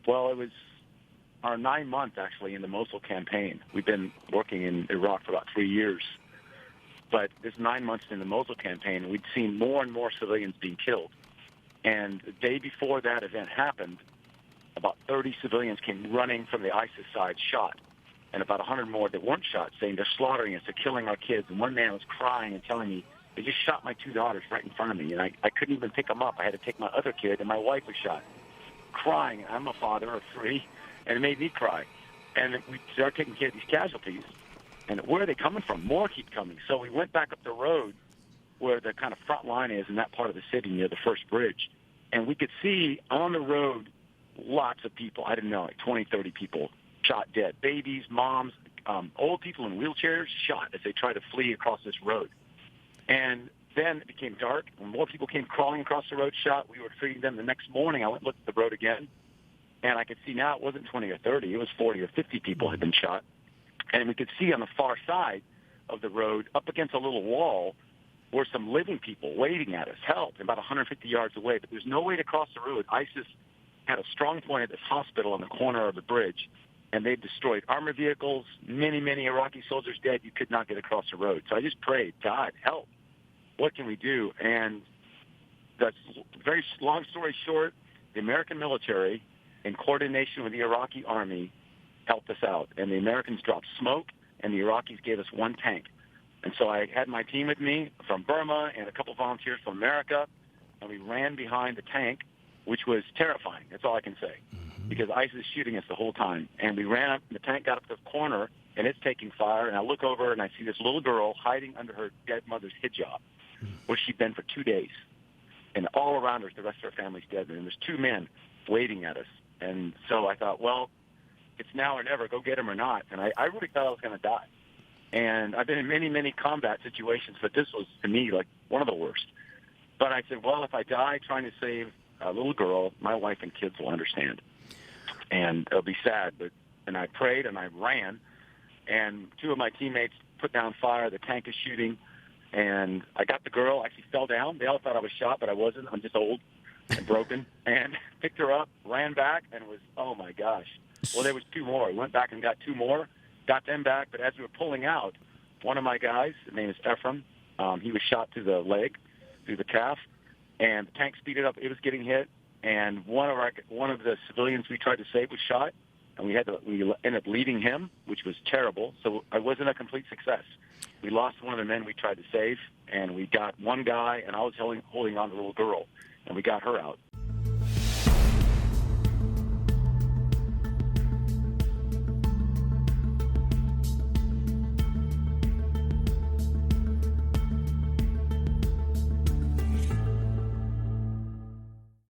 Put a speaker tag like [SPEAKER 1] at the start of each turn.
[SPEAKER 1] Well, it was our 9 months, actually, in the Mosul campaign. We've been working in Iraq for about 3 years. But this 9 months in the Mosul campaign, we'd seen more and more civilians being killed. And the day before that event happened, about 30 civilians came running from the ISIS side shot, and about 100 more that weren't shot, saying they're slaughtering us, they're killing our kids. And one man was crying and telling me, they just shot my 2 daughters right in front of me, and I couldn't even pick them up. I had to take my other kid, and my wife was shot. Crying. I'm a father of 3, and it made me cry. And we started taking care of these casualties. And where are they coming from? More keep coming. So we went back up the road where the kind of front line is in that part of the city near the first bridge. And we could see on the road lots of people. I didn't know, like 20, 30 people shot dead. Babies, moms, old people in wheelchairs shot as they tried to flee across this road. And then it became dark, and more people came crawling across the road shot. We were treating them. The next morning, I went and looked at the road again, and I could see now it wasn't 20 or 30. It was 40 or 50 people had been shot. And we could see on the far side of the road, up against a little wall, were some living people waiting at us, help, about 150 yards away. But there's no way to cross the road. ISIS had a strong point at this hospital on the corner of the bridge, and they destroyed armored vehicles, many, many Iraqi soldiers dead. You could not get across the road. So I just prayed, God, help. What can we do? And that's very long story short, the American military, in coordination with the Iraqi army, helped us out. And the Americans dropped smoke, and the Iraqis gave us 1 tank. And so I had my team with me from Burma and a couple volunteers from America, and we ran behind the tank, which was terrifying. That's all I can say, because ISIS is shooting us the whole time. And we ran up, and the tank got up to the corner, and it's taking fire. And I look over, and I see this little girl hiding under her dead mother's hijab, where she'd been for 2 days. And all around her, the rest of her family's dead. And there's 2 men waiting at us. And so I thought, well, it's now or never, go get him or not. And I really thought I was going to die. And I've been in many, many combat situations, but this was, to me, like one of the worst. But I said, well, if I die trying to save a little girl, my wife and kids will understand. And it'll be sad. And I prayed and I ran. And 2 of my teammates put down fire. The tank is shooting. And I got the girl. Actually fell down. They all thought I was shot, but I wasn't. I'm just old and broken. And picked her up, ran back, and was, oh, my gosh. Well, there was 2 more. We went back and got 2 more, got them back. But as we were pulling out, one of my guys, his name is Ephraim, he was shot through the leg, through the calf, and the tank speeded up. It was getting hit, and one of the civilians we tried to save was shot, and we ended up leaving him, which was terrible. So it wasn't a complete success. We lost one of the men we tried to save, and we got one guy, and I was holding on to the little girl, and we got her out.